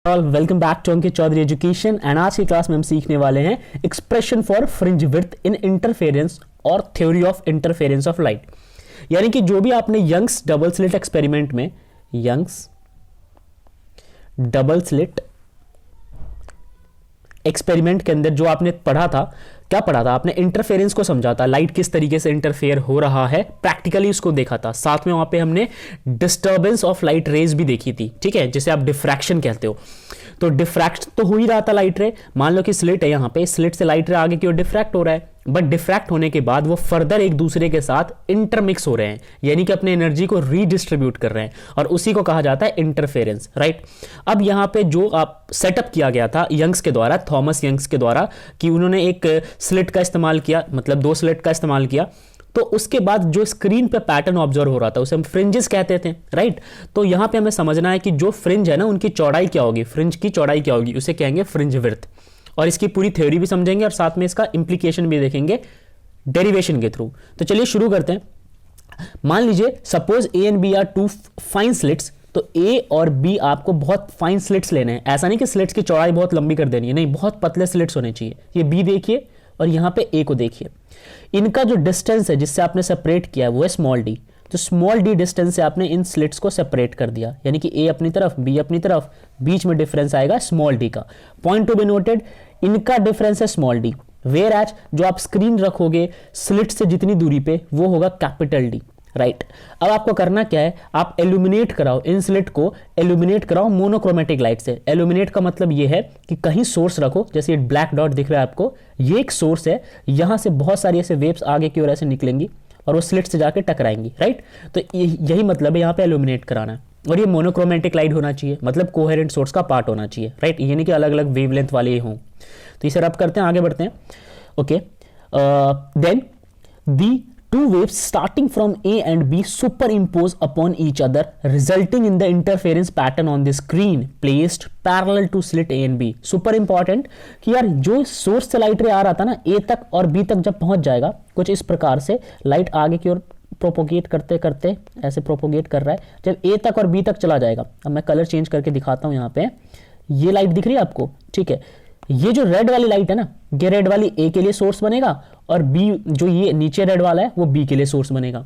Welcome back to Ankit Chaudhary education and आज की class में हम सीखने वाले हैं expression for fringe width in interference और theory of interference of light. यानी कि जो भी आपने यंग्स डबल स्लिट एक्सपेरिमेंट में यंग्स डबल स्लिट एक्सपेरिमेंट के अंदर जो आपने पढ़ा था, क्या पढ़ा था आपने? इंटरफेरेंस को समझा था, लाइट किस तरीके से इंटरफेयर हो रहा है, प्रैक्टिकली उसको देखा था। साथ में वहां पे हमने डिस्टर्बेंस ऑफ लाइट रेज भी देखी थी, ठीक है, जिसे आप डिफ्रैक्शन कहते हो। तो डिफ्रैक्ट तो हो ही रहा था लाइट रे, मान लो कि स्लिट है, यहां पे स्लिट से लाइट रे आगे की ओर डिफ्रैक्ट हो रहा है, बट डिफ्रैक्ट होने के बाद वो फर्दर एक दूसरे के साथ इंटरमिक्स हो रहे हैं, यानी कि अपने एनर्जी को रीडिस्ट्रीब्यूट कर रहे हैं, और उसी को कहा जाता है इंटरफेरेंस, राइट। अब यहां पे जो आप सेटअप किया गया था यंग्स के द्वारा, थॉमस यंग्स के द्वारा, कि उन्होंने एक स्लिट का इस्तेमाल किया, मतलब दो स्लिट का इस्तेमाल किया, तो उसके बाद जो स्क्रीन पे पैटर्न ऑब्जर्व हो रहा था उसे हम फ्रिंजेस कहते थे, राइट। तो यहां पे हमें समझना है कि जो फ्रिंज है ना, उनकी चौड़ाई क्या होगी, फ्रिंज की चौड़ाई क्या होगी, उसे कहेंगे फ्रिंज विड्थ। और इसकी पूरी थ्योरी भी समझेंगे और साथ में इसका इंप्लीकेशन भी देखेंगे डेरिवेशन के थ्रू। तो चलिए शुरू करते हैं। मान लीजिए suppose A and B are two fine slits, तो ए और बी आपको बहुत फाइन स्लिट्स लेने हैं। ऐसा नहीं कि स्लिट्स की चौड़ाई बहुत लंबी कर देनी है, नहीं, बहुत पतले स्लिट्स होने चाहिए। ये बी देखिए और यहां पे ए को देखिए, इनका जो डिस्टेंस है जिससे आपने सेपरेट किया है वो है स्मॉल डी। तो स्मॉल डी डिस्टेंस से आपने इन स्लिट्स को सेपरेट कर दिया, यानी कि ए अपनी तरफ, बी अपनी तरफ, बीच में डिफरेंस आएगा स्मॉल डी का। पॉइंट टू बी नोटेड, इनका डिफरेंस है स्मॉल डी, वेयर एज जो आप स्क्रीन रखोगे स्लिट से जितनी दूरी पे वो होगा कैपिटल डी, राइट। अब आपको करना क्या है, आप एल्यूमिनेट कराओ इन स्लिट को, एल्यूमिनेट कराओ मोनोक्रोमेटिक लाइट से। एल्यूमिनेट का मतलब ये है कि कहीं सोर्स रखो, जैसे ये ब्लैक डॉट दिख रहा है आपको, ये एक सोर्स है, यहां से बहुत सारी ऐसे वेव्स आगे की ओर ऐसे निकलेंगी और वो स्लिट से जाके टकराएंगी, राइट। तो यही मतलब है यहाँ पे एल्यूमिनेट कराना है। और ये मोनोक्रोमेटिक लाइट होना चाहिए, मतलब कोहेरेंट सोर्स का पार्ट होना चाहिए, राइट, यानी कि अलग अलग वेवलेंथ वाले हों। तो इसे रब करते हैं, आगे बढ़ते हैं। Okay, then the two waves starting from A and B superimpose upon each other, resulting in the interference pattern on the screen placed parallel to slit A and B. Super important कि यार जो source से light रे आ रहा था ना A तक और B तक जब पहुंच जाएगा, कुछ इस प्रकार से लाइट आगे की ओर प्रोपोगेट करते करते ऐसे प्रोपोगेट कर रहा है, जब A तक और B तक चला जाएगा। अब मैं कलर चेंज करके दिखाता हूं, यहाँ पे ये लाइट दिख रही है आपको, ठीक है। ये जो रेड वाली लाइट है ना, ये रेड वाली ए के लिए सोर्स बनेगा, और बी जो ये नीचे रेड वाला है वो बी के लिए सोर्स बनेगा।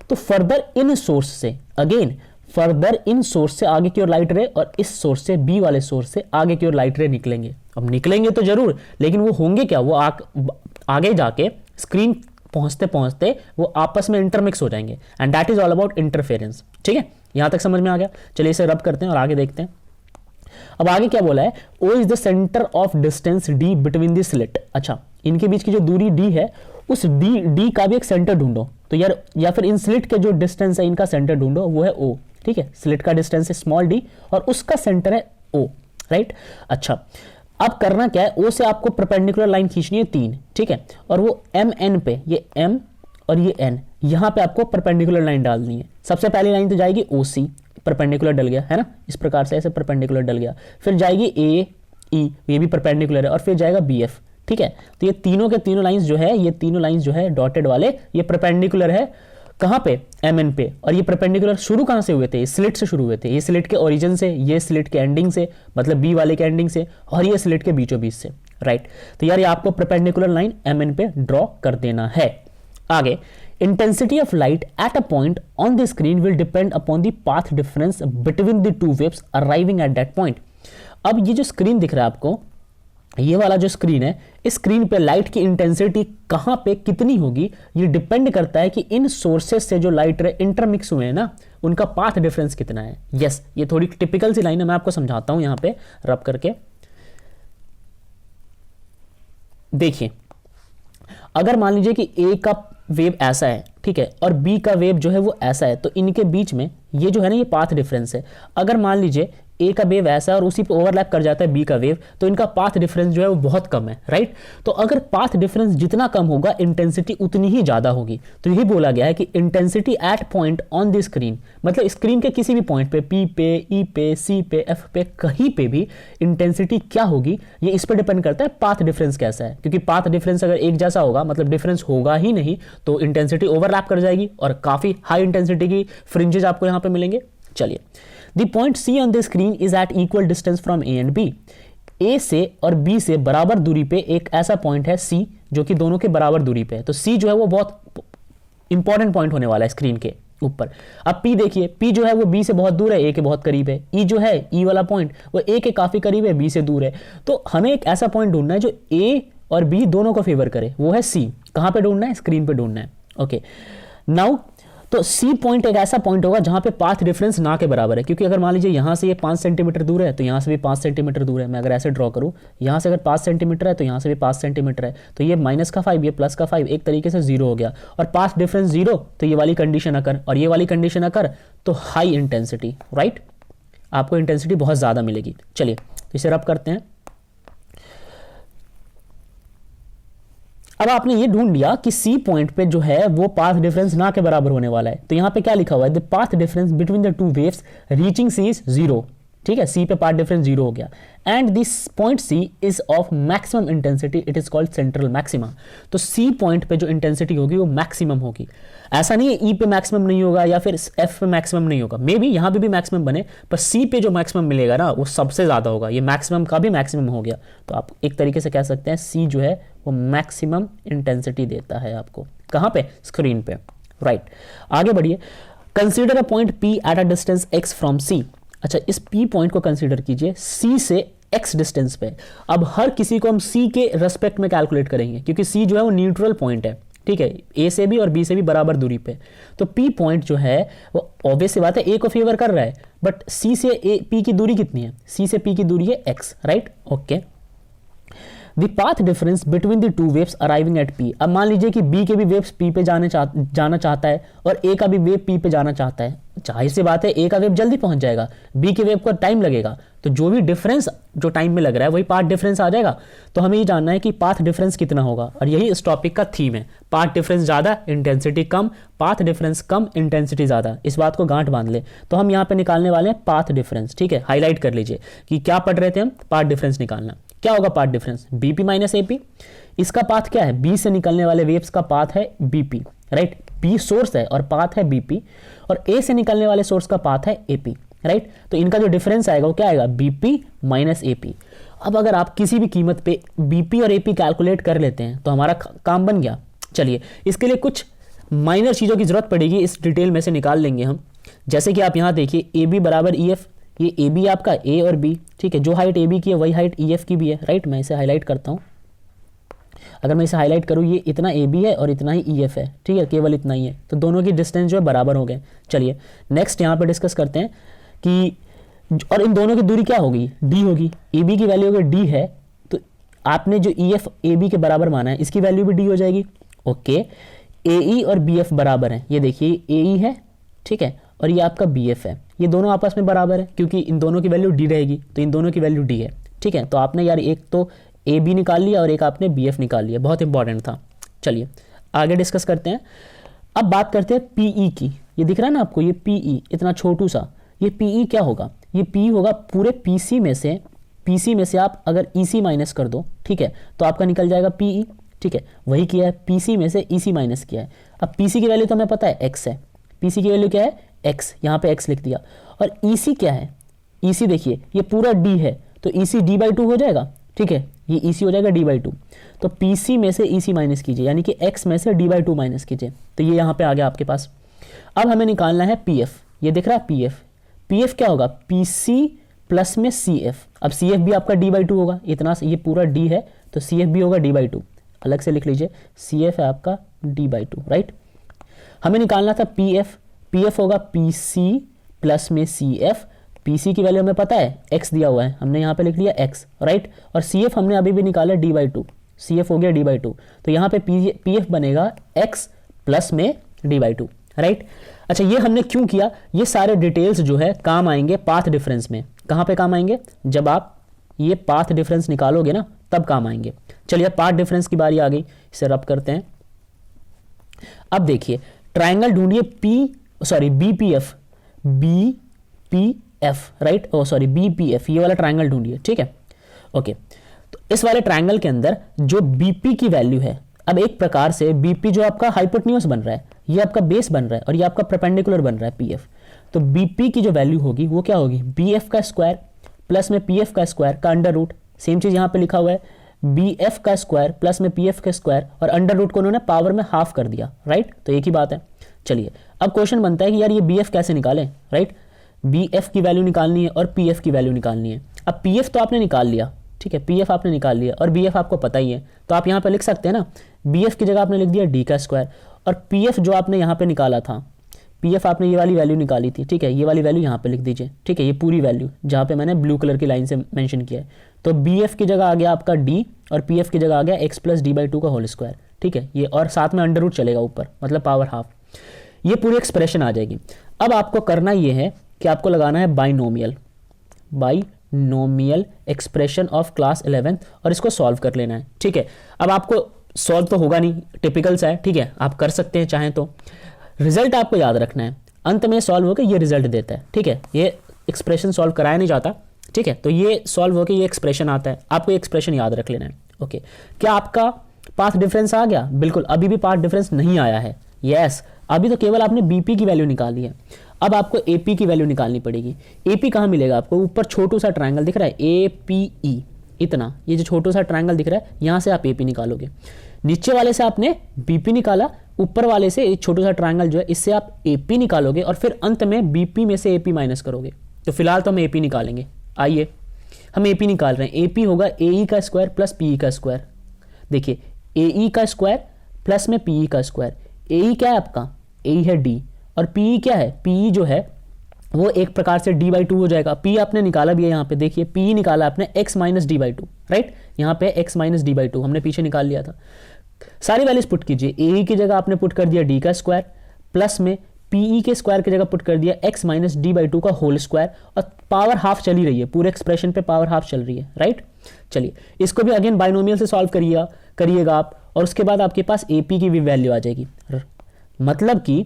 तो फर्दर इन सोर्स से, अगेन फर्दर इन सोर्स से आगे की ओर लाइट रे, और इस सोर्स से बी वाले सोर्स से आगे की ओर लाइट रे निकलेंगे। अब निकलेंगे तो जरूर, लेकिन वो होंगे क्या, वो आगे जाके स्क्रीन पहुंचते पहुंचते वो आपस में इंटरमिक्स हो जाएंगे, and that is all about interference, ठीक है। यहां तक समझ में आ गया? चलिए इसे रब करते हैं और आगे देखते हैं। अब आगे क्या बोला है, O is the centre of distance D between the slit. अच्छा, इनके बीच की जो दूरी D है, उस D का भी एक सेंटर ढूंढो। तो यार, या फिर इन स्लिट के जो डिस्टेंस है इनका सेंटर ढूंढो, वो है O, ठीक है। स्लिट का डिस्टेंस है स्मॉल d और उसका सेंटर है O, राइट। अच्छा, अब करना क्या है, O से आपको परपेंडिकुलर लाइन खींचनी है 3, ठीक है, और वो MN पे, ये M और ये N, यहां पे आपको परपेंडिकुलर लाइन डालनी है। सबसे पहली लाइन तो जाएगी OC, परपेंडिकुलर डल गया है ना, इस प्रकार से ऐसे परपेंडिकुलर डल गया, फिर जाएगी AE, ये भी परपेंडिकुलर है, और फिर जाएगा BF, ठीक है। तो ये तीनों के तीनों लाइंस जो है, ये तीनों लाइंस जो है डॉटेड वाले, ये परपेंडिकुलर है कहां पे, MN पे। और ये परपेंडिकुलर शुरू कहां से हुए थे, स्लिट से शुरू हुए थे, ये स्लिट के ओरिजिन से, ये स्लिट के एंडिंग से, मतलब B वाले के एंडिंग से, और ये स्लिट के बीचों बीच से, राइट। तो यार ये आपको परपेंडिकुलर लाइन MN पे ड्रॉ कर देना है। आगे, intensity of light at a point on the screen will depend upon the path difference between the two waves arriving at that point. अब ये जो स्क्रीन दिख रहा है आपको, ये वाला जो स्क्रीन है, इस स्क्रीन पे लाइट की इंटेंसिटी कहां पे कितनी होगी, ये डिपेंड करता है कि इन सोर्सेस से जो लाइट रे इंटरमिक्स हुए हैं ना, उनका पाथ डिफरेंस कितना है। यस, ये थोड़ी टिपिकल सी लाइन है, मैं आपको समझाता हूं यहां पे रब करके। देखिए, अगर मान लीजिए कि ए का वेव ऐसा है, ठीक है, और बी का वेव जो है वो ऐसा है, तो इनके बीच में ये जो है ना, ये पाथ डिफरेंस है। अगर मान लीजिए ए का वेव ऐसा है और उसी पे ओवरलैप कर जाता है बी का वेव, तो इनका पाथ डिफरेंस जो है वो बहुत कम है, राइट। तो अगर पाथ डिफरेंस जितना कम होगा, इंटेंसिटी उतनी ही ज्यादा होगी। तो यही बोला गया है कि intensity at point on the screen, मतलब स्क्रीन के किसी भी पॉइंट पे, P पे, E पे, C पे, F पे, कहीं पे भी इंटेंसिटी क्या होगी, ये इस पर डिपेंड करता है पाथ डिफरेंस कैसा है। क्योंकि पाथ डिफरेंस अगर एक जैसा होगा, मतलब डिफरेंस होगा ही नहीं, तो इंटेंसिटी ओवरलैप कर जाएगी और काफी हाई इंटेंसिटी की फ्रिंजेस आपको यहां पे मिलेंगे। चलिए the point C on the screen is at equal distance from A and B. A से और बी से बराबर दूरी पे एक ऐसा पॉइंट है सी जो कि दोनों के बराबर दूरी पे है। तो सी जो है वो बहुत इंपॉर्टेंट पॉइंट होने वाला है स्क्रीन के ऊपर। अब पी देखिए, पी जो है वो बी से बहुत दूर है, ए के बहुत करीब है। ई जो है, ई वाला पॉइंट वो ए के काफी करीब है, बी से दूर है। तो हमें एक ऐसा पॉइंट ढूंढना है जो ए और बी दोनों को फेवर करे, वो है सी। कहां पे ढूंढना है? स्क्रीन पे ढूंढना है। ओके नाउ तो सी पॉइंट एक ऐसा पॉइंट होगा जहां पे पाथ डिफरेंस ना के बराबर है, क्योंकि अगर मान लीजिए यहां से ये 5 सेंटीमीटर दूर है तो यहां से भी 5 सेंटीमीटर दूर है। मैं अगर ऐसे ड्रॉ करूं, यहां से अगर 5 सेंटीमीटर है तो यहां से भी 5 सेंटीमीटर है, तो ये माइनस का 5 ये प्लस का 5 एक तरीके से 0 हो गया। और पाथ डिफरेंस 0 तो ये वाली कंडीशन अकर और ये वाली कंडीशन अकर तो हाई इंटेंसिटी, राइट, आपको इंटेंसिटी बहुत ज्यादा मिलेगी। चलिए तो इसे रब करते हैं। अब आपने ये ढूंढ लिया कि सी पॉइंट पे जो है वो पाथ डिफरेंस ना के बराबर होने वाला है। तो यहां पे क्या लिखा हुआ है? The path difference between the two waves reaching C is 0। ठीक है, सी पे पाथ डिफरेंस 0 हो गया। And this point C is of maximum intensity, it is called central maxima. तो सी पॉइंट पे जो इंटेंसिटी होगी वो मैक्सिमम होगी। ऐसा नहीं है ई पे मैक्सिमम नहीं होगा या फिर एफ पे मैक्सिमम नहीं होगा, मे बी यहां पे भी मैक्सिमम बने, पर सी पे जो मैक्सिमम मिलेगा ना वो सबसे ज्यादा होगा। ये मैक्सिमम का भी मैक्सिमम हो गया। तो आप एक तरीके से कह सकते हैं सी जो है वो मैक्सिमम इंटेंसिटी देता है आपको। कहां पे? स्क्रीन पे, राइट। आगे बढ़िए। Consider a point P at a distance x from C. अच्छा, इस पी पॉइंट को कंसीडर कीजिए सी से एक्स डिस्टेंस पे। अब हर किसी को हम सी के रेस्पेक्ट में कैलकुलेट करेंगे, क्योंकि सी जो है वो न्यूट्रल पॉइंट है। ठीक है, ए से भी और बी से भी बराबर दूरी पे। तो पी पॉइंट जो है वो ऑब्वियस सी बात है ए को फेवर कर रहा है, बट सी से ए पी की दूरी कितनी है? सी से पी की दूरी है x, right. Okay, the path difference between the two waves arriving at P. अब मान लीजिए कि बी के भी वेव्स पी पे जाना चाहता है और ए का भी वेव पी पे जाना चाहता है। जाहिर सी बात है ए का वेव जल्दी पहुंच जाएगा, बी के वेव को टाइम लगेगा। तो जो भी डिफरेंस जो टाइम में लग रहा है वही पाथ डिफरेंस आ जाएगा। तो हमें ये जानना है कि पाथ डिफरेंस कितना होगा, और यही इस टॉपिक का थीम है। पाथ डिफरेंस ज्यादा, इंटेंसिटी कम, पाथ डिफरेंस कम, इंटेंसिटी ज्यादा। इस बात को गांठ बांध ले। तो हम यहाँ पे निकालने वाले हैं पाथ डिफरेंस। ठीक है, हाईलाइट कर लीजिए कि क्या पढ़ रहे थे हम। पाथ डिफरेंस निकालना। क्या होगा path difference? BP minus AP. इसका पाथ क्या है? बी से निकलने वाले वेव्स का पाथ है बीपी, राइट। बी सोर्स है और पाथ है बीपी, और ए से निकलने वाले सोर्स का पाथ है एपी, राइट। तो इनका जो डिफरेंस आएगा वो क्या आएगा? BP minus AP. अब अगर आप किसी भी कीमत पे बीपी और एपी कैलकुलेट कर लेते हैं तो हमारा काम बन गया। चलिए, इसके लिए कुछ माइनर चीज़ों की जरूरत पड़ेगी, इस डिटेल में से निकाल लेंगे हम। जैसे कि आप यहाँ देखिए ए बी बराबर ई एफ, ये ए बी आपका ए और बी, ठीक है। जो हाइट ए बी की है वही हाइट ई एफ की भी है, राइट। मैं इसे हाईलाइट करता हूँ। अगर मैं इसे हाईलाइट करूँ, ये इतना ए बी है और इतना ही ई एफ है, ठीक है, केवल इतना ही है। तो दोनों की डिस्टेंस जो है बराबर हो गए। चलिए नेक्स्ट यहाँ पे डिस्कस करते हैं कि और इन दोनों की दूरी क्या होगी? डी होगी। ए बी की वैल्यू अगर डी है तो आपने जो ई एफ ए बी के बराबर माना है इसकी वैल्यू भी डी हो जाएगी। ओके, ए ई और बी एफ बराबर है। ये देखिए ए ई है, ठीक है, और ये आपका बी एफ है। ये दोनों आपस में बराबर है क्योंकि इन दोनों की वैल्यू डी रहेगी, तो इन दोनों की वैल्यू डी है, ठीक है। तो आपने यार एक तो ए बी निकाल लिया और एक आपने बी एफ निकाल लिया, बहुत इंपॉर्टेंट था। चलिए आगे डिस्कस करते हैं। अब बात करते हैं पीई की। ये दिख रहा है ना आपको, ये पीई इतना छोटू सा, ये पीई क्या होगा? ये पी होगा पूरे पीसी में से आप अगर ईसी माइनस कर दो, ठीक है, तो आपका निकल जाएगा पीई, ठीक है। वही किया है, पीसी में से ईसी माइनस किया है। अब पीसी की वैल्यू तो हमें पता है एक्स है, पीसी की वैल्यू क्या है? एक्स, यहाँ पे एक्स लिख दिया। और ईसी क्या है? ईसी देखिए ये पूरा डी है, तो ईसी डी बाई 2 हो जाएगा, ठीक है, ये ईसी हो जाएगा डी बाई 2। तो पीसी में से ईसी माइनस कीजिए, यानी कि एक्स में से डी बाई 2 माइनस कीजिए, तो ये यहाँ पे आ गया आपके पास। अब हमें निकालना है पीएफ। ये दिख रहा है पीएफ। पीएफ क्या होगा? पीसी प्लस में सीएफ। अब सीएफ भी आपका डी बाई 2 होगा, इतना ये पूरा डी है तो सीएफ भी होगा डी बाई 2। अलग से लिख लीजिए, सीएफ है आपका डी बाई 2, राइट। हमें निकालना था पीएफ। पीएफ होगा पीसी प्लस में सीएफ। पीसी की वैल्यू हमें पता है एक्स दिया हुआ है, हमने यहाँ पे लिख लिया एक्स, राइट। और सीएफ हमने अभी भी निकाला डी बाई 2, सीएफ हो गया डी बाई 2। तो यहाँ पे पीएफ बनेगा एक्स प्लस में डी बाई 2, राइट। अच्छा, ये हमने क्यों किया? ये सारे डिटेल्स जो है काम आएंगे पाथ डिफरेंस में। कहाँ पे काम आएंगे? जब आप ये पाथ डिफरेंस निकालोगे ना तब काम आएंगे। चलिए पाथ डिफरेंस की बारी आ गई, इसे रब करते हैं। अब देखिए ट्राइंगल ढूंढिए बीपीएफ, राइट, बीपीएफ, ये वाला ट्राइंगल ढूंढिए, ठीक है। ओके, तो इस वाले ट्राइंगल के अंदर जो बीपी की वैल्यू है, अब एक प्रकार से बीपी जो आपका हाइपोटेन्यूज बन रहा है, ये आपका बेस बन रहा है और ये आपका परपेंडिकुलर बन रहा है पीएफ। तो बीपी की जो वैल्यू होगी वो क्या होगी, बी एफ का स्क्वायर प्लस में पी एफ का स्क्वायर का अंडर रूट, सेम चीज यहाँ पे लिखा हुआ है बी एफ का स्क्वायर प्लस में पी एफ का स्क्वायर, और अंडर रूट को उन्होंने पावर में हाफ कर दिया, राइट। तो एक ही बात है। चलिए अब क्वेश्चन बनता है कि यार ये बी एफ कैसे निकालें, राइट। बी एफ की वैल्यू निकालनी है और पी एफ की वैल्यू निकालनी है। अब पी एफ तो आपने निकाल लिया, ठीक है, पी एफ आपने निकाल लिया और बी एफ आपको पता ही है, तो आप यहाँ पे लिख सकते हैं ना, बी एफ की जगह आपने लिख दिया डी का स्क्वायर, और पी एफ जो आपने यहाँ पे निकाला था, पी एफ आपने ये वाली वैल्यू निकाली थी, ठीक है, ये वाली वैल्यू यहाँ पे लिख दीजिए, ठीक है, ये पूरी वैल्यू जहाँ पे मैंने ब्लू कलर की लाइन से मेंशन किया है। तो बी एफ की जगह आ गया आपका डी और पी एफ की जगह आ गया x plus D by two का होल स्क्वायर, ठीक है, ये और साथ में अंडर रूट चलेगा ऊपर, मतलब पावर हाफ, ये पूरी एक्सप्रेशन आ जाएगी। अब आपको करना ये है कि आपको लगाना है बाइनोमियल एक्सप्रेशन ऑफ क्लास 11 और इसको सॉल्व कर लेना है, ठीक है। अब आपको सॉल्व तो होगा नहीं, टिपिकल सा है, ठीक है, आप कर सकते हैं चाहें तो। रिजल्ट आपको याद रखना है, अंत में सॉल्व होकर ये रिजल्ट देता है, ठीक है, ये एक्सप्रेशन सॉल्व कराया नहीं जाता, ठीक है, तो ये सॉल्व होकर ये एक्सप्रेशन आता है, आपको एक्सप्रेशन याद रख लेना है। ओके, क्या आपका पाथ डिफरेंस आ गया? बिल्कुल, अभी भी पाथ डिफरेंस नहीं आया है, यस, अभी तो केवल आपने बीपी की वैल्यू निकाली है। अब आपको एपी की वैल्यू निकालनी पड़ेगी। एपी कहाँ मिलेगा आपको? ऊपर छोटू सा ट्रायंगल दिख रहा है एपीई, इतना, ये जो छोटू सा ट्रायंगल दिख रहा है, यहाँ से आप एपी निकालोगे। नीचे वाले से आपने बीपी निकाला, ऊपर वाले से एक छोटू सा ट्रायंगल जो है इससे आप एपी निकालोगे और फिर अंत में बीपी में से एपी माइनस करोगे। तो फिलहाल तो हम एपी निकालेंगे, आइए हम एपी निकाल रहे हैं। एपी होगा एई का स्क्वायर प्लस पीई का स्क्वायर। देखिए एई का स्क्वायर प्लस में पीई का स्क्वायर। एई क्या है आपका? एई है डी, और पीई क्या है? पीई जो है वो एक प्रकार से डी बाई टू हो जाएगा। पी आपने निकाला भी है, यहाँ पे देखिए पी निकाला आपने x minus D by two, right, यहाँ पे x minus D by two हमने पीछे निकाल लिया था। सारी वैल्यूज पुट कीजिए। ए की जगह आपने पुट कर दिया डी का स्क्वायर प्लस में पीई के स्क्वायर की जगह पुट कर दिया x minus D by two का होल स्क्वायर, और पावर हाफ चली रही है, पूरे एक्सप्रेशन पे पावर हाफ चल रही है, राइट। चलिए इसको भी अगेन बाइनोमियल से सॉल्व करिएगा आप, और उसके बाद आपके पास एपी की भी वैल्यू आ जाएगी। मतलब कि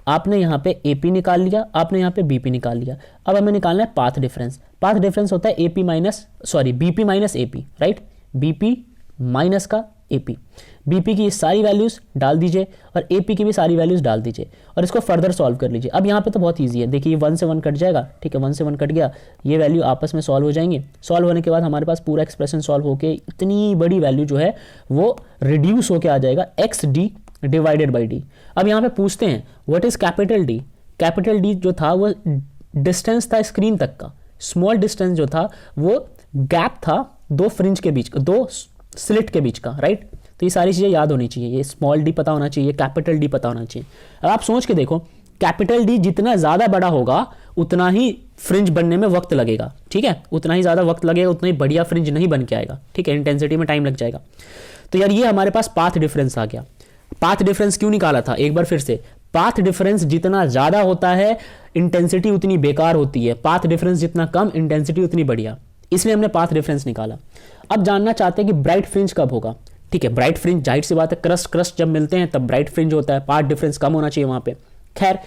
आपने यहाँ पे एपी निकाल लिया, आपने यहाँ पे बीपी निकाल लिया। अब हमें निकालना है पाथ डिफरेंस। पाथ डिफरेंस होता है AP minus BP minus AP, right, BP minus का एपी। बीपी की सारी वैल्यूज डाल दीजिए और एपी की भी सारी वैल्यूज डाल दीजिए और इसको फर्दर सॉल्व कर लीजिए। अब यहाँ पे तो बहुत इजी है, देखिए 1 से 1 कट जाएगा, ठीक है, 1 से 1 कट गया, ये वैल्यू आपस में सॉल्व हो जाएंगे। सॉल्व होने के बाद हमारे पास पूरा एक्सप्रेशन सॉल्व होकर इतनी बड़ी वैल्यू जो है वो रिड्यूस होकर आ जाएगा x D divided by D. अब यहाँ पे पूछते हैं what is capital D. Capital D जो था वो डिस्टेंस था स्क्रीन तक का, स्मॉल डिस्टेंस जो था वो गैप था दो फ्रिंज के बीच का, दो स्लिट के बीच का, राइट। तो ये सारी चीज़ें याद होनी चाहिए, ये स्मॉल डी पता होना चाहिए, कैपिटल डी पता होना चाहिए। अब आप सोच के देखो, कैपिटल डी जितना ज़्यादा बड़ा होगा उतना ही फ्रिंज बनने में वक्त लगेगा, ठीक है, उतना ही ज़्यादा वक्त लगेगा, उतना ही बढ़िया फ्रिंज नहीं बन के आएगा, ठीक है, इंटेंसिटी में टाइम लग जाएगा। तो यार ये हमारे पास पाथ डिफरेंस आ गया। पाथ डिफरेंस क्यों निकाला था? एक बार फिर से, पाथ डिफरेंस जितना ज़्यादा होता है इंटेंसिटी उतनी बेकार होती है, पाथ डिफरेंस जितना कम इंटेंसिटी उतनी बढ़िया, इसलिए हमने पाथ डिफरेंस निकाला। अब जानना चाहते हैं कि ब्राइट फ्रिंज कब होगा। ठीक है, ब्राइट फ्रिंज जाहिर सी बात है क्रस्ट जब मिलते हैं तब ब्राइट फ्रिंज होता है, पाथ डिफरेंस कम होना चाहिए वहां पे। खैर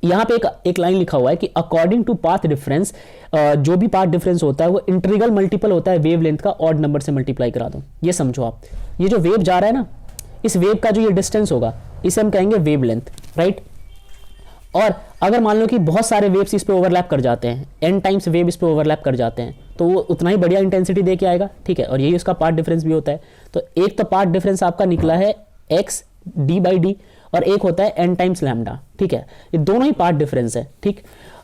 यहाँ पे एक लाइन लिखा हुआ है कि अकॉर्डिंग टू पाथ डिफरेंस, जो भी पाथ डिफरेंस होता है वो इंटीग्रल मल्टीपल होता है वेव लेंथ का, ऑड नंबर से मल्टीप्लाई करा दो। ये समझो आप, ये जो वेव जा रहा है ना, इस वेव का जो ये डिस्टेंस होगा इसे हम कहेंगे वेव लेंथ, राइट। और अगर मान लो कि बहुत सारे वेव्स इस पे ओवरलैप कर जाते हैं, n टाइम्स वेव इस पे ओवरलैप कर जाते हैं, तो वो उतना ही बढ़िया इंटेंसिटी दे के आएगा, ठीक है, और यही उसका पाथ डिफरेंस भी होता है। तो एक तो पाथ डिफरेंस आपका निकला है x d बाई डी, और एक होता है n टाइम्स लैम्डा, ठीक है, ये दोनों ही पाथ डिफरेंस है, ठीक।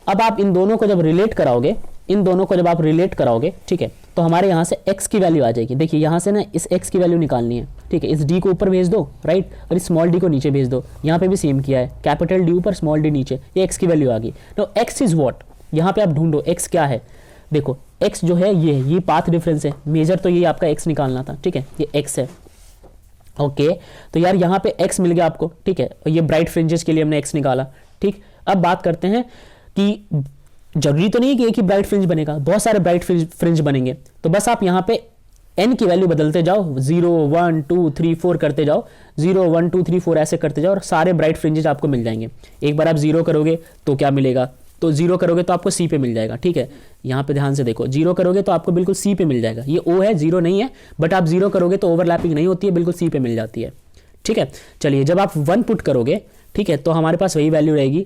अब आप इन दोनों को जब रिलेट कराओगे, ठीक है, तो हमारे यहाँ से x की वैल्यू आ जाएगी। देखिए यहाँ से ना इस x की वैल्यू निकालनी है, ठीक है, इस d को ऊपर भेज दो, राइट, और इस स्मॉल d को नीचे भेज दो। यहाँ पे भी सेम किया है, कैपिटल D ऊपर स्मॉल d नीचे, ये x की वैल्यू आ गई। तो x इज व्हाट, यहाँ पे आप ढूंढो x क्या है। देखो x जो है ये पाथ डिफरेंस है, मेजर तो ये आपका x निकालना था, ठीक है, ये x है, ओके। तो यार यहाँ पे x मिल गया आपको, ठीक है, और ये ब्राइट फ्रिंजेस के लिए हमने x निकाला, ठीक। अब बात करते हैं कि जरूरी तो नहीं है कि एक ही ब्राइट फ्रिंज बनेगा, बहुत सारे ब्राइट फ्रिंज बनेंगे, तो बस आप यहाँ पे n की वैल्यू बदलते जाओ, 0 1 2 3 4 करते जाओ, 0 1 2 3 4 ऐसे करते जाओ और सारे ब्राइट फ्रिंजेस आपको मिल जाएंगे। एक बार आप 0 करोगे तो क्या मिलेगा, तो 0 करोगे तो आपको C पे मिल जाएगा, ठीक है, यहाँ पे ध्यान से देखो, 0 करोगे तो आपको बिल्कुल C पे मिल जाएगा, ये O है, 0 नहीं है, बट आप 0 करोगे तो ओवरलैपिंग नहीं होती है, बिल्कुल C पे मिल जाती है, ठीक है। चलिए जब आप 1 पुट करोगे ठीक है, तो हमारे पास वही वैल्यू रहेगी।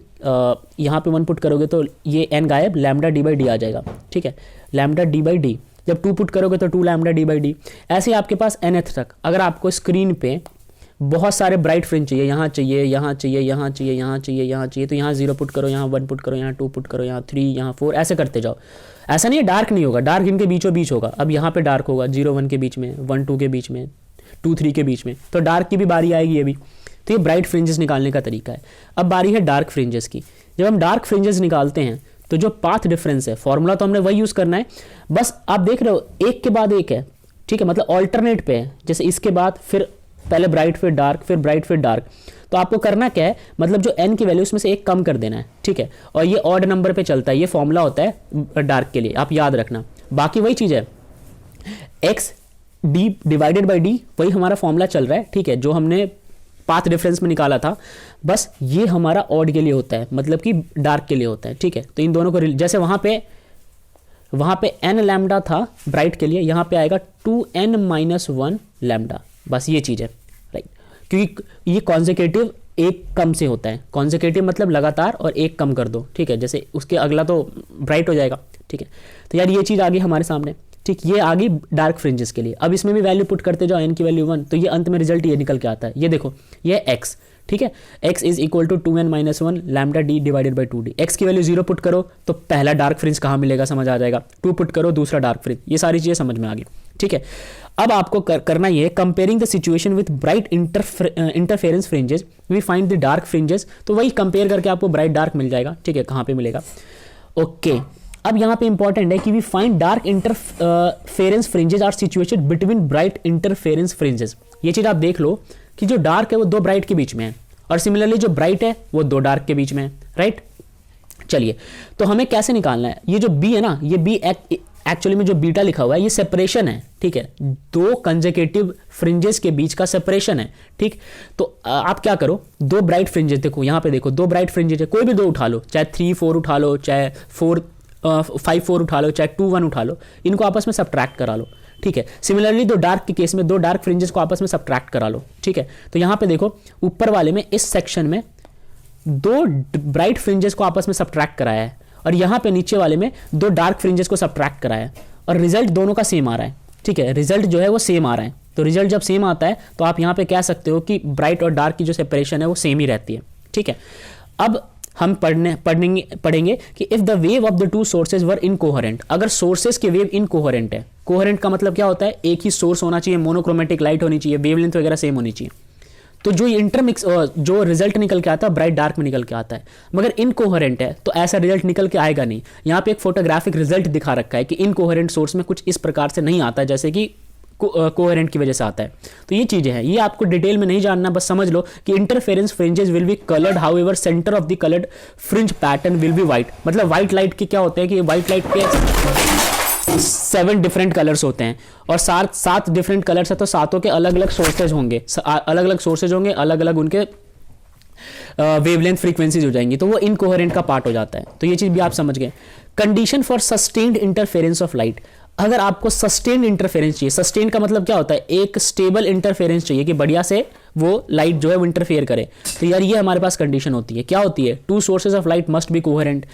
यहाँ पे 1 पुट करोगे तो ये n गायब, लैम्डा डी बाई डी आ जाएगा। ठीक है, लैम्डा डी बाई डी, जब 2 पुट करोगे तो 2 लैम्डा डी बाई डी। ऐसे ही आपके पास nth तक। अगर आपको स्क्रीन पे बहुत सारे ब्राइट फ्रिंज चाहिए, यहाँ चाहिए, यहाँ चाहिए, यहाँ चाहिए, यहाँ चाहिए, यहाँ चाहिए, तो यहाँ 0 पुट करो, यहाँ 1 पुट करो, यहाँ 2 पुट करो, यहाँ 3, यहाँ 4, ऐसे करते जाओ। ऐसा नहीं है डार्क नहीं होगा, डार्क इनके बीचों बीच होगा। अब यहाँ पे डार्क होगा 0 1 के बीच में, 1 2 के बीच में, 2 3 के बीच में, तो डार्क की भी बारी आएगी अभी। तो ये ब्राइट फ्रिंजेस निकालने का तरीका है। अब बारी है डार्क फ्रिंजेस की। जब हम डार्क फ्रिंजेस निकालते हैं तो जो पाथ डिफरेंस है, फॉर्मूला तो हमने वही यूज़ करना है, बस आप देख रहे हो एक के बाद एक है। ठीक है, मतलब ऑल्टरनेट पे है, जैसे इसके बाद फिर पहले ब्राइट फिर डार्क, फिर ब्राइट फिर डार्क। तो आपको करना क्या है, मतलब जो n की वैल्यू उसमें से एक कम कर देना है। ठीक है, और ये ऑड नंबर पे चलता है, ये फॉर्मूला होता है डार्क के लिए, आप याद रखना। बाकी वही चीज़ है, x d divided by d, वही हमारा फॉर्मूला चल रहा है। ठीक है, जो हमने पाथ डिफरेंस में निकाला था, बस ये हमारा ऑड के लिए होता है, मतलब कि डार्क के लिए होता है। ठीक है, तो इन दोनों को जैसे वहाँ पे n लैम्डा था ब्राइट के लिए, यहाँ पे आएगा 2n माइनस 1 लैम्डा, बस ये चीज़ है, राइट। क्योंकि ये कॉन्जिक्यूटिव एक कम से होता है, कॉन्जिक्यूटिव मतलब लगातार, और एक कम कर दो। ठीक है, जैसे उसके अगला तो ब्राइट हो जाएगा। ठीक है, तो यार ये चीज़ आ गई हमारे सामने। ठीक, ये आ गई डार्क फ्रिंजेस के लिए। अब इसमें भी वैल्यू पुट करते जाओ, n की वैल्यू 1, तो ये अंत में रिजल्ट ये निकल के आता है। ये देखो, ये x, ठीक है, x is equal to 2n minus 1 lambda D divided by 2d। x की वैल्यू 0 पुट करो तो पहला डार्क फ्रिंज कहाँ मिलेगा समझ आ जाएगा, 2 पुट करो दूसरा डार्क फ्रिंज, ये सारी चीज़ें समझ में आ गई। ठीक है, अब आपको करना ये, comparing the situation with bright interference fringes we find the dark fringes. तो वही कंपेयर करके आपको ब्राइट डार्क मिल जाएगा। ठीक है, कहाँ पे मिलेगा, ओके। अब यहाँ पे इंपॉर्टेंट है कि we find dark interference fringes are situated between bright interference fringes. ये चीज़ आप देख लो कि जो डार्क है वो 2 ब्राइट के बीच में है, और सिमिलरली जो ब्राइट है वो 2 डार्क के बीच में है, राइट। चलिए, तो हमें कैसे निकालना है, ये जो बी है ना, ये बी एक्चुअली में जो बीटा लिखा हुआ है ये सेपरेशन है। ठीक है, 2 कंसेक्यूटिव फ्रिंजेस के बीच का सेपरेशन है। ठीक, तो आप क्या करो, 2 ब्राइट फ्रिंजेस, देखो यहाँ पे देखो 2 ब्राइट फ्रिंजेस है, कोई भी 2 उठा लो, चाहे 3 4 उठा लो, चाहे 5 4 उठा लो, चाहे 2 1 उठा लो, इनको आपस में सब्ट्रैक्ट करा लो। ठीक है, सिमिलरली 2 डार्क के केस में 2 डार्क फ्रिंजेस को आपस में सब्ट्रैक्ट करा लो। ठीक है, तो यहाँ पे देखो ऊपर वाले में इस सेक्शन में 2 ब्राइट फ्रिंजेस को आपस में सब्ट्रैक्ट कराया है, और यहाँ पे नीचे वाले में 2 डार्क फ्रिंजेस को सब्ट्रैक्ट कराया है, और रिजल्ट दोनों का सेम आ रहा है। ठीक है, रिजल्ट जो है वो सेम आ रहा है। तो रिजल्ट जब सेम आता है तो आप यहाँ पे कह सकते हो कि ब्राइट और डार्क की जो सेपरेशन है वो सेम ही रहती है। ठीक है, अब हम पढ़ेंगे कि if the wave of the 2 sources were incoherent, अगर सोर्सेज के वेव इनकोहेरेंट है, कोहेरेंट का मतलब क्या होता है, एक ही सोर्स होना चाहिए, मोनोक्रोमेटिक लाइट होनी चाहिए, वेवलेंथ वगैरह सेम होनी चाहिए, तो जो इंटरमिक्स जो रिजल्ट निकल के आता है ब्राइट डार्क में निकल के आता है। मगर इनकोहेरेंट है तो ऐसा रिजल्ट निकल के आएगा नहीं। यहाँ पे एक फोटोग्राफिक रिजल्ट दिखा रखा है कि इनकोहेरेंट सोर्स में कुछ इस प्रकार से नहीं आता जैसे कि कोहेरेंट की वजह से आता है। तो ये चीज़ें हैं, ये आपको डिटेल में नहीं जानना, बस समझ लो कि interference fringes will be coloured, however centre of the coloured fringe pattern will be white. मतलब वाइट लाइट के क्या होते हैं कि वाइट लाइट के 7 डिफरेंट कलर्स होते हैं, और 7 डिफरेंट कलर्स है तो 7 के अलग अलग सोर्सेज होंगे, अलग अलग उनके वेवलेंथ फ्रीक्वेंसीज हो जाएंगी, तो वो इनकोहेरेंट का पार्ट हो जाता है। तो ये चीज़ भी आप समझ गए। Condition for sustained interference of light, अगर आपको सस्टेन्ड इंटरफेरेंस चाहिए, सस्टेन का मतलब क्या होता है, एक स्टेबल इंटरफेरेंस चाहिए कि बढ़िया से वो लाइट जो है वो इंटरफेयर करे, तो यार ये हमारे पास कंडीशन होती है। क्या होती है, 2 sources of light must be coherent,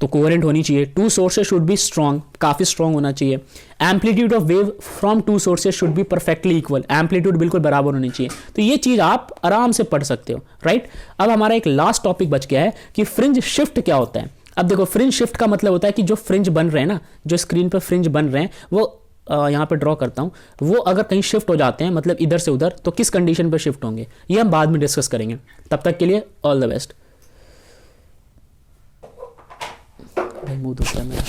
तो कोहेरेंट होनी चाहिए। 2 सोर्सेज शुड बी स्ट्रॉन्ग, काफ़ी स्ट्रॉन्ग होना चाहिए। Amplitude of wave from 2 sources should be perfectly equal, amplitude बिल्कुल बराबर होनी चाहिए। तो ये चीज़ आप आराम से पढ़ सकते हो, राइट। अब हमारा एक लास्ट टॉपिक बच गया है कि फ्रिंज शिफ्ट क्या होता है। अब देखो, फ्रिंज शिफ्ट का मतलब होता है कि जो फ्रिंज बन रहे हैं ना, जो स्क्रीन पर फ्रिंज बन रहे हैं वो यहाँ पे ड्रॉ करता हूँ, वो अगर कहीं शिफ्ट हो जाते हैं, मतलब इधर से उधर, तो किस कंडीशन पर शिफ्ट होंगे, ये हम बाद में डिस्कस करेंगे। तब तक के लिए ऑल द बेस्ट। भाई मुंह दुख रहा है मेरा।